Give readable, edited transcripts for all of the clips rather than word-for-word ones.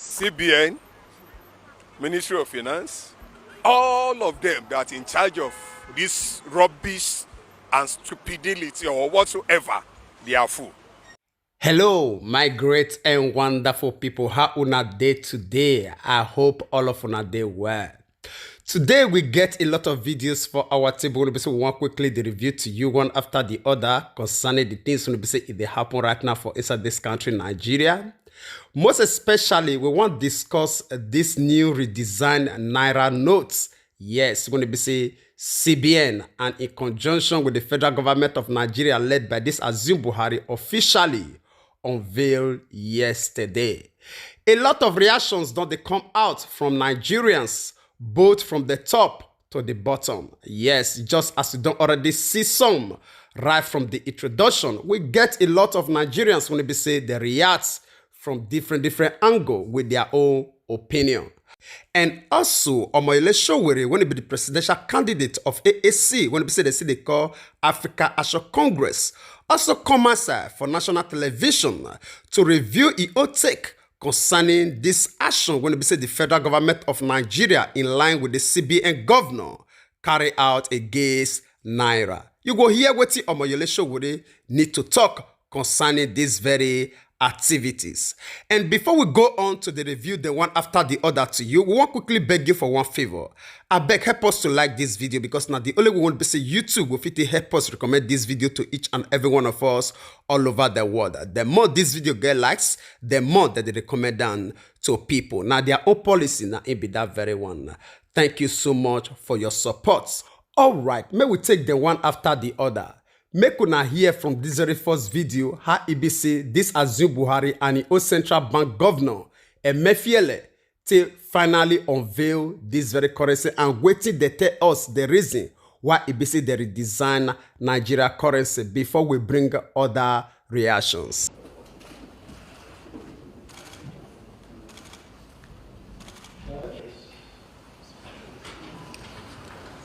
CBN, Ministry of Finance, all of them that are in charge of this rubbish and stupidity or whatsoever, they are full. Hello, my great and wonderful people. How una day today? I hope all of una day well. Today we get a lot of videos for our table. We want quickly the review to you one after the other concerning the things they happen right now for inside this country, Nigeria. Most especially, we want to discuss this new redesigned naira notes. Yes, we're going to be CBN, and in conjunction with the federal government of Nigeria led by this Azim Buhari officially unveiled yesterday. A lot of reactions don't they come out from Nigerians, both from the top to the bottom. Yes, just as you don't already see some right from the introduction, we get a lot of Nigerians when they react from different angle with their own opinion. And also, Omoyele Sowore, when he be the presidential candidate of AAC, when they call Africa Action Congress, also come outside for national television to review his own take concerning this action when the federal government of Nigeria, in line with the CBN governor, carry out against naira. You go hear what Omoyele Sowore need to talk concerning this very activities. And before we go on to the review, the one after the other to you, we want quickly beg you for one favor. I beg, help us to like this video, because now the only way we want to say YouTube will fit to help us recommend this video to each and every one of us all over the world. The more this video get likes, the more that they recommend them to people. Now their own policy now it be that very one. Thank you so much for your support. All right, may we take the one after the other. Make una hear from this very first video how EBC, this Azim Buhari and the old central bank governor Emefiele to finally unveil this very currency, and waiting they tell us the reason why EBC they redesign Nigeria currency before we bring other reactions.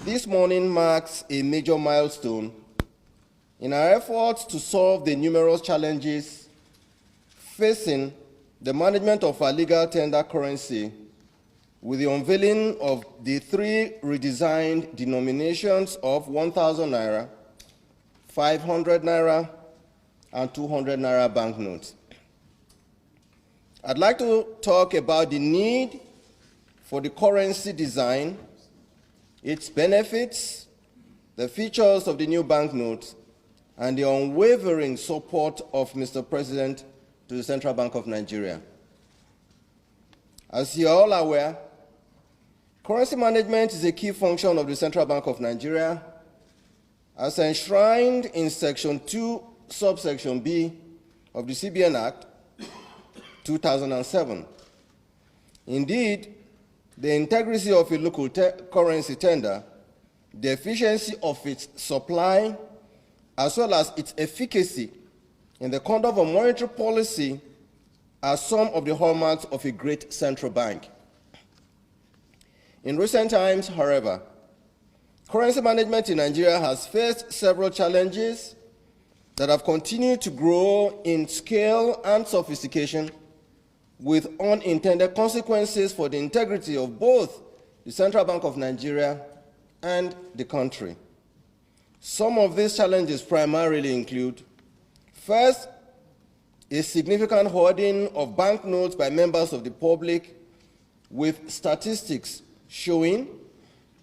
This morning marks a major milestone in our efforts to solve the numerous challenges facing the management of our legal tender currency, with the unveiling of the three redesigned denominations of 1,000 naira, 500 naira, and 200 naira banknotes. I'd like to talk about the need for the currency design, its benefits, the features of the new banknotes, and the unwavering support of Mr. President to the Central Bank of Nigeria. As you are all aware, currency management is a key function of the Central Bank of Nigeria, as enshrined in Section 2, subsection B of the CBN Act 2007. Indeed, the integrity of a local currency tender, the efficiency of its supply, as well as its efficacy in the conduct of monetary policy are some of the hallmarks of a great central bank. In recent times, however, currency management in Nigeria has faced several challenges that have continued to grow in scale and sophistication, with unintended consequences for the integrity of both the Central Bank of Nigeria and the country. Some of these challenges primarily include, first, a significant hoarding of banknotes by members of the public, with statistics showing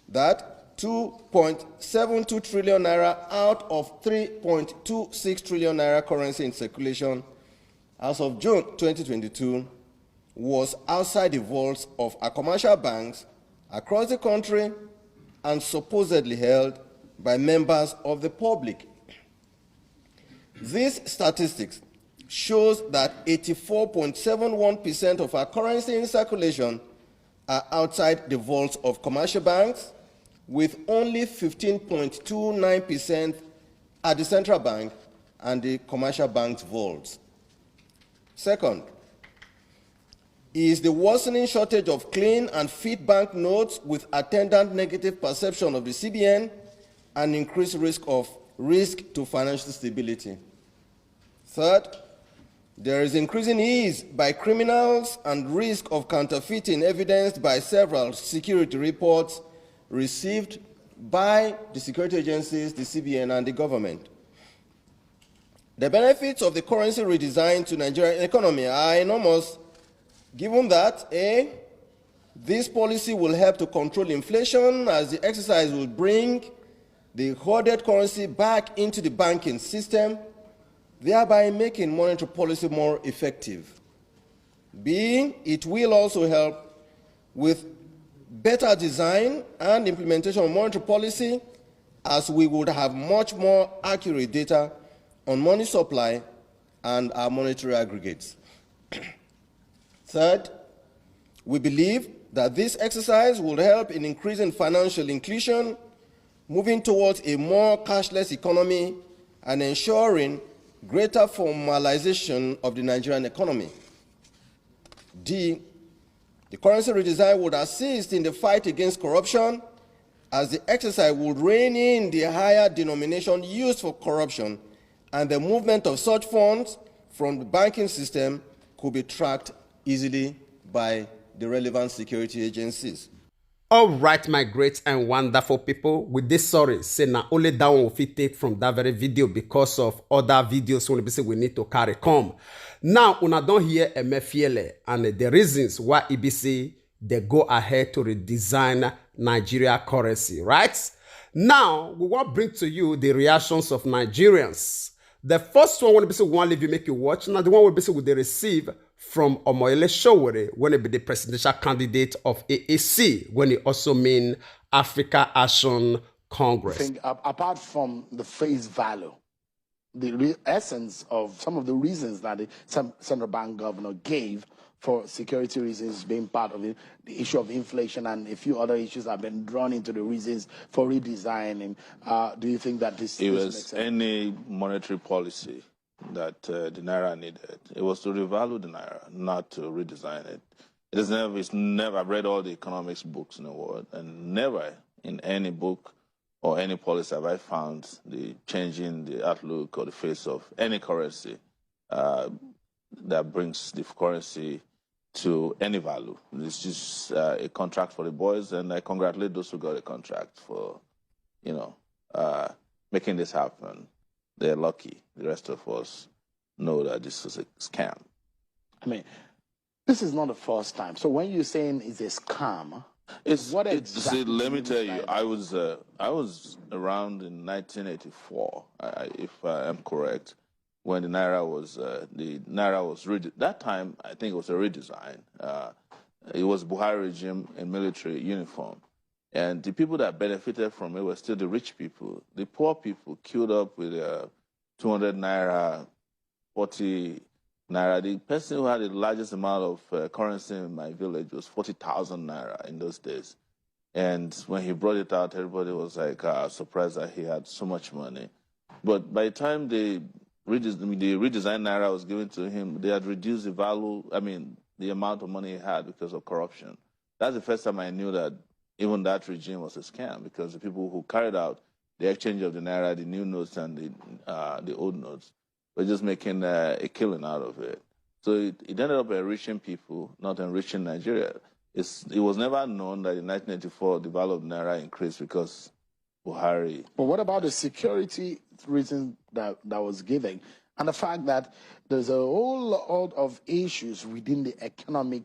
that 2.72 trillion naira out of 3.26 trillion naira currency in circulation as of June 2022 was outside the vaults of our commercial banks across the country and supposedly held by members of the public. These statistics shows that 84.71% of our currency in circulation are outside the vaults of commercial banks, with only 15.29% at the central bank and the commercial bank's vaults. Second, is the worsening shortage of clean and fit bank notes, with attendant negative perception of the CBN and increased risk to financial stability. Third, There is increasing ease by criminals and risk of counterfeiting evidenced by several security reports received by the security agencies, the CBN, and the government. The benefits of the currency redesign to Nigerian economy are enormous, given that A, this policy will help to control inflation, as the exercise will bring the hoarded currency back into the banking system, thereby making monetary policy more effective. B, it will also help with better design and implementation of monetary policy, as we would have much more accurate data on money supply and our monetary aggregates. Third, we believe that this exercise will help in increasing financial inclusion, moving towards a more cashless economy, and ensuring greater formalization of the Nigerian economy. D, the currency redesign would assist in the fight against corruption, as the exercise would rein in the higher denomination used for corruption, and the movement of such funds from the banking system could be tracked easily by the relevant security agencies. All right, my great and wonderful people, with this sorry, say now only that one will fit take from that very video because of other videos we need to carry come. Now, una don't hear Emefiele and the reasons why EBC they go ahead to redesign Nigeria currency, right? Now, we want to bring to you the reactions of Nigerians. The first one, when we want to leave you make you watch, now the one we they receive from Omoyele Sowore when he be the presidential candidate of AAC, when he also mean Africa Action Congress. I think apart from the face value, the essence of some of the reasons that the central bank governor gave for security reasons being part of it, the issue of inflation and a few other issues have been drawn into the reasons for redesigning. Do you think that this was makes sense? Any monetary policy that the naira needed? It was to revalue the naira, not to redesign it. It's never. I've read all the economics books in the world, and never in any book or any policy have I found the changing the outlook or the face of any currency that brings the currency to any value. It's just a contract for the boys, and I congratulate those who got a contract for, making this happen. They're lucky. The rest of us know that this is a scam. I mean, this is not the first time. So when you're saying it's a scam, what exactly? See, let me tell you, I was around in 1984, if I am correct, when the naira was that time. I think it was a redesign. It was Buhari regime in military uniform, and the people that benefited from it were still the rich people. The poor people queued up with 200 naira, 40 naira. The person who had the largest amount of currency in my village was 40,000 naira in those days. And when he brought it out, everybody was like surprised that he had so much money. But by the time the redesigned naira was given to him, they had reduced the value, the amount of money he had because of corruption. That's the first time I knew that even that regime was a scam, because the people who carried out the exchange of the naira, the new notes and the old notes, were just making a killing out of it. So it ended up enriching people, not enriching Nigeria. It was never known that in 1994 the value of naira increased because Buhari. But what about the security reason that was given, and the fact that there's a whole lot of issues within the economic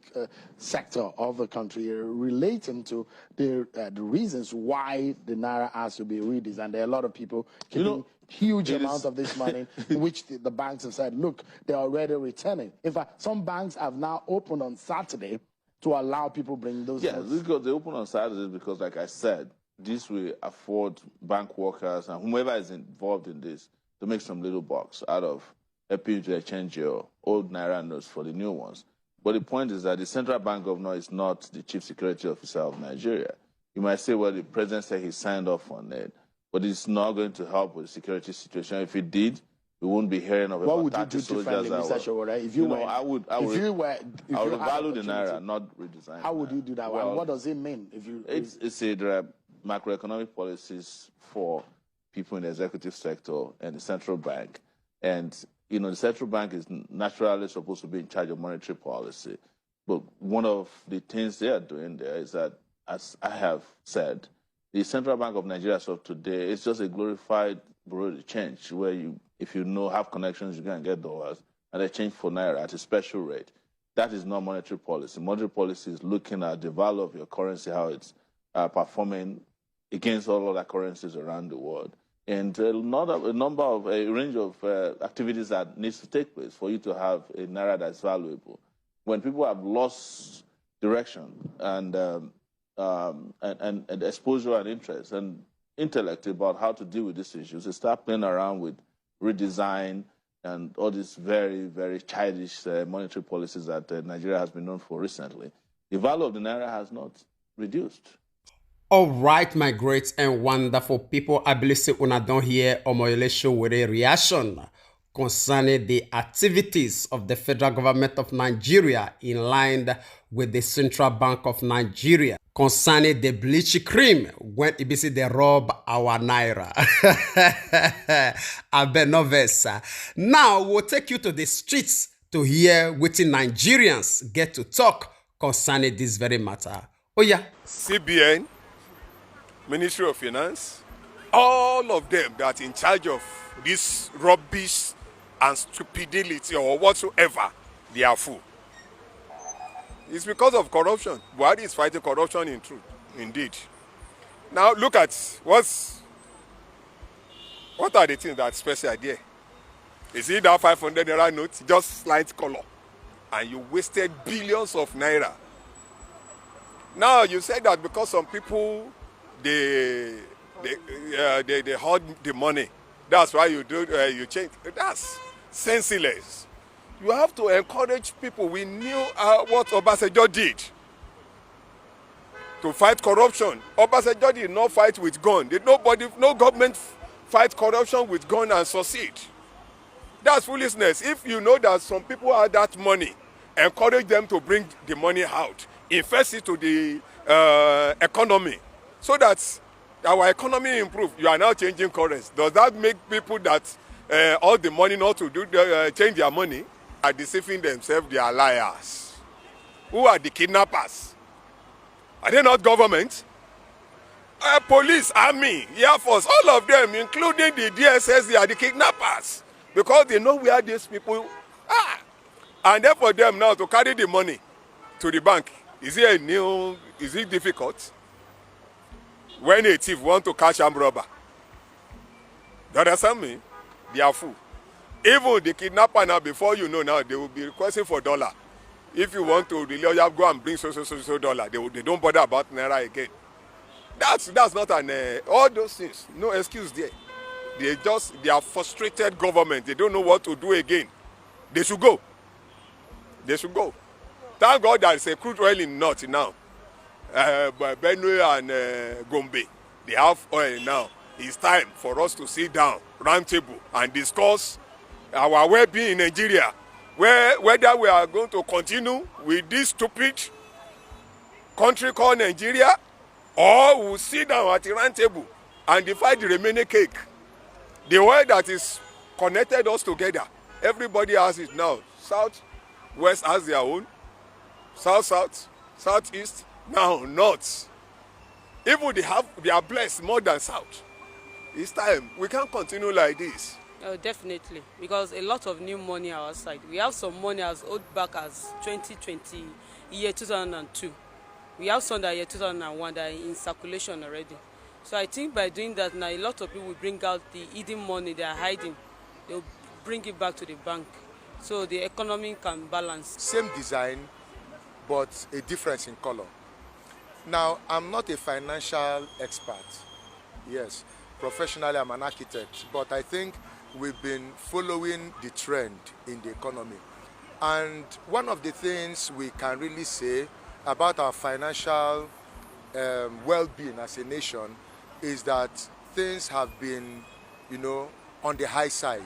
sector of the country relating to the reasons why the naira has to be redesigned? There are a lot of people keeping huge amounts of this money, in which the banks have said, look, they're already returning. In fact, some banks have now opened on Saturday to allow people bring those. Yeah, because they open on Saturday because, like I said, this will afford bank workers and whomever is involved in this to make some little bucks out of helping you to exchange your old naira notes for the new ones. But the point is that the central bank governor is not the chief security officer of Nigeria. You might say, well, the president said he signed off on it, but it's not going to help with the security situation. If it did, we won't be hearing of what about would 30 you do differently, Mr. Sowore? If you were, I would revalue the naira, not redesign. How would you do that? Well, what does it mean? There are macroeconomic policies for people in the executive sector and the central bank, and You know, the central bank is naturally supposed to be in charge of monetary policy. But one of the things they are doing there is that, as I have said, the Central Bank of Nigeria as of today is just a glorified bureau de change where you, if you know, have connections, you can get dollars and they change for naira at a special rate. That is not monetary policy. Monetary policy is looking at the value of your currency, how it's performing against all other currencies around the world. And a range of activities that needs to take place for you to have a naira that's valuable. When people have lost direction and exposure and interest and intellect about how to deal with these issues, they start playing around with redesign and all these very, very childish monetary policies that Nigeria has been known for recently. The value of the naira has not reduced. All right, my great and wonderful people, I believe say una don hear Omoyele show with a reaction concerning the activities of the federal government of Nigeria in line with the Central Bank of Nigeria concerning the bleach cream when it be say they rob our naira. Abenovesa. Now we'll take you to the streets to hear what Nigerians get to talk concerning this very matter. Oh yeah. CBN, Ministry of Finance, all of them that are in charge of this rubbish and stupidity or whatsoever, they are full. It's because of corruption. Buhari is fighting corruption in truth, indeed. Now look at what are the things that's special there? Is it that 500 naira note, just slight color, and you wasted billions of naira? Now you say that because some people they hoard the money, that's why you do you change. That's senseless. You have to encourage people. We knew what Obasanjo did to fight corruption. Obasanjo did not fight with gun. No government fight corruption with gun and succeed. That's foolishness. If you know that some people have that money, encourage them to bring the money out. Invest it to the economy so that our economy improve. You are now changing currency. Does that make people that all the money not to do change their money are deceiving themselves? They are liars. Who are the kidnappers? Are they not government? Police, army, air force, all of them, including the DSS, they are the kidnappers because they know where these people are. And then for them now to carry the money to the bank, is it difficult? When a thief want to catch armed robber, you understand me? They are full. Even the kidnapper now, before you know now, they will be requesting for dollar. If you want to, the lawyer go and bring so dollar. They don't bother about naira again. That's not an all those things. No excuse there. They are frustrated government. They don't know what to do again. They should go. They should go. Thank God there is a crude oil in North now. Benue and Gombe, they have oil now. It's time for us to sit down, round table, and discuss our well-being in Nigeria. Whether we are going to continue with this stupid country called Nigeria, or we'll sit down at the round table and divide the remaining cake. The oil that is connected us together, everybody has it now. South, West has their own. South, Southeast, now North. Even they are blessed more than South. It's time. We can't continue like this. Oh, definitely, because a lot of new money outside. We have some money as old back as 2020, year 2002. We have some that year 2001 that are in circulation already. So I think by doing that now, a lot of people will bring out the hidden money they are hiding. They'll bring it back to the bank, so the economy can balance. Same design, but a difference in color. Now, I'm not a financial expert. Yes, professionally I'm an architect, but I think we've been following the trend in the economy. And one of the things we can really say about our financial well-being as a nation is that things have been, on the high side.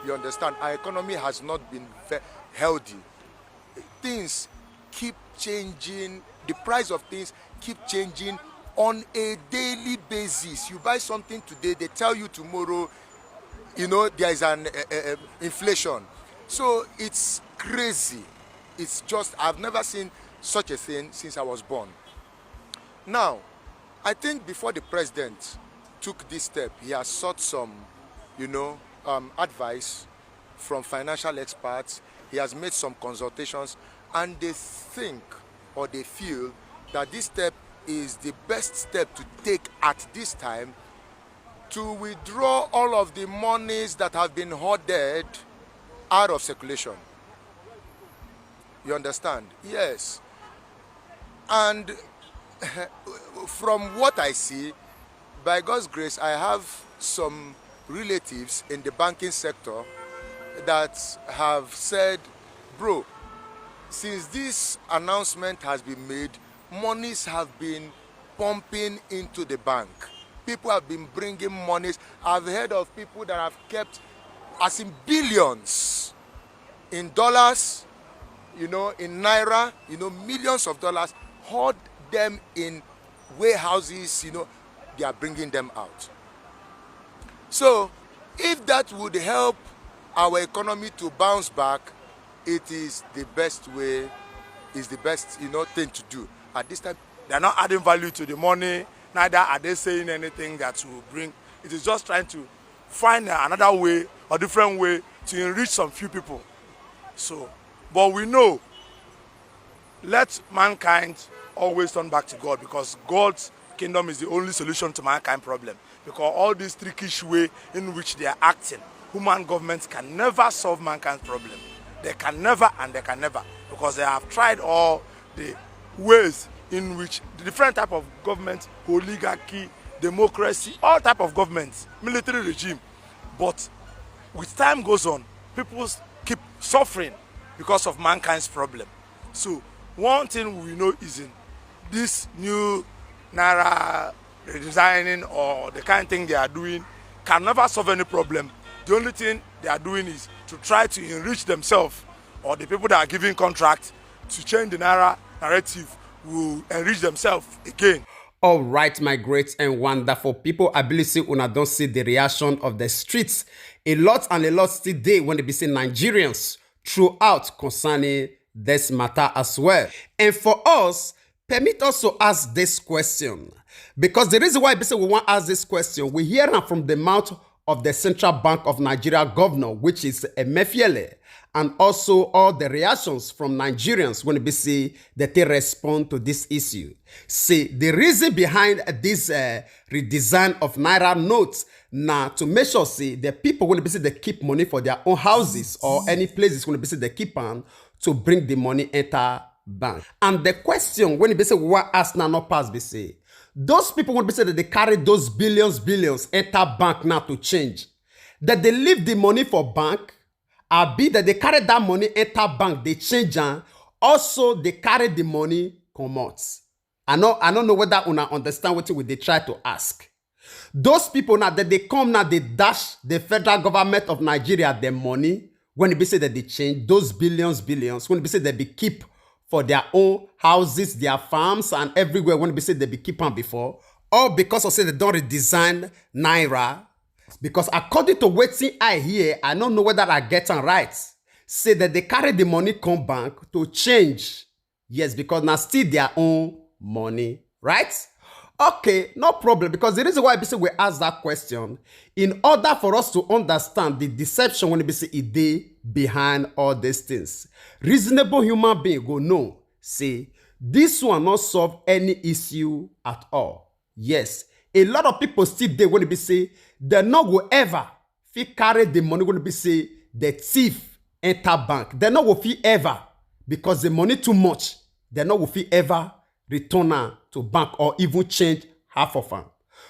You understand? Our economy has not been healthy. Things keep changing. The price of things keep changing on a daily basis. You buy something today, they tell you tomorrow there is an inflation. So it's crazy. It's just, I've never seen such a thing since I was born. Now, I think before the president took this step, he has sought some, advice from financial experts. He has made some consultations, and they think or they feel that this step is the best step to take at this time to withdraw all of the monies that have been hoarded out of circulation. You understand? Yes. And from what I see, by God's grace, I have some relatives in the banking sector that have said, bro, since this announcement has been made, monies have been pumping into the bank. People have been bringing monies. I've heard of people that have kept, as in billions, in dollars, in naira, millions of dollars, hoard them in warehouses, they are bringing them out. So, if that would help our economy to bounce back, it is the best way, is the best, thing to do. At this time, they're not adding value to the money, neither are they saying anything that will bring. It is just trying to find another way or different way to enrich some few people. So, but we know, let mankind always turn back to God, because God's kingdom is the only solution to mankind problem. Because all these trickish way in which they are acting, human governments can never solve mankind's problem. They can never, and they can never, because they have tried all the ways in which the different type of government, oligarchy, democracy, all type of governments, military regime. But with time goes on, people keep suffering because of mankind's problem. So one thing we know is in this new naira redesigning or the kind of thing they are doing can never solve any problem. The only thing they are doing is to try to enrich themselves, or the people that are giving contracts to change the naira narrative will enrich themselves again. All right, my great and wonderful people. I believe say una don't see the reaction of the streets. A lot and a lot still there when they be saying Nigerians throughout concerning this matter as well. And for us, permit us to ask this question, because the reason why we want to ask this question, we hear it from the mouth of the Central Bank of Nigeria governor, which is Emefiele, and also all the reactions from Nigerians when we see that they respond to this issue. See, the reason behind this redesign of naira notes now to make sure see the people when they keep money for their own houses or any places when they keep on to bring the money enter bank. And the question when they say what ask now not pass they say, those people when they say that they carry those billions enter bank now to change, that they leave the money for bank, or be that they carry that money enter bank, they change and also they carry the money come out. I don't know whether una understand what they try to ask. Those people now that they come now, they dash the federal government of Nigeria their money when they say that they change those billions, when they say that they keep for their own houses, their farms, and everywhere when they say they be keep on before, all because of say they don't redesign naira. Because according to what I hear, I don't know whether I get it right. Say that they carry the money come bank to change. Yes, because now still their own money, right? Okay, no problem. Because the reason why we ask that question, in order for us to understand the deception when we say it dey behind all these things, reasonable human being go know, say, this one not solve any issue at all. Yes, a lot of people still there when they say, they not go ever fit carry the money when they say, the thief enter bank. They not go fit ever, because the money too much, they not go fit ever return to bank or even change half of them.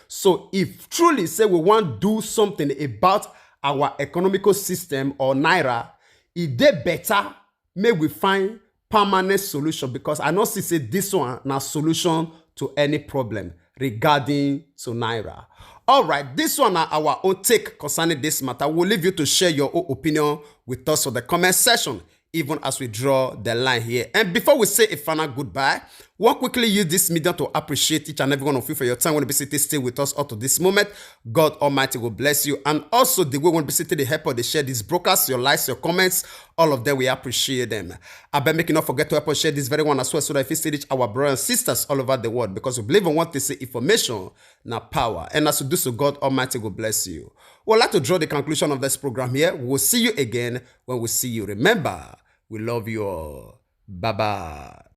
So if truly say we want to do something about our economical system or naira, it dey better may we find permanent solution, because I know see say this one na solution to any problem regarding to naira. All right, this one are our own take concerning this matter. We'll leave you to share your own opinion with us for the comment section, even as we draw the line here. And before we say a final goodbye, We'll quickly use this medium to appreciate each and every one of you for your time when you basically stay with us up to this moment. God Almighty will bless you. And also the way when you basically help or they share these broadcasts, your likes, your comments, all of them, we appreciate them. I bet make you not forget to help us share this very one as well so that if you still reach our brothers and sisters all over the world, because we believe in what they say, information, now power. And as you do so, God Almighty will bless you. We'd like to draw the conclusion of this program here. We'll see you again when we see you. Remember, we love you all. Bye-bye.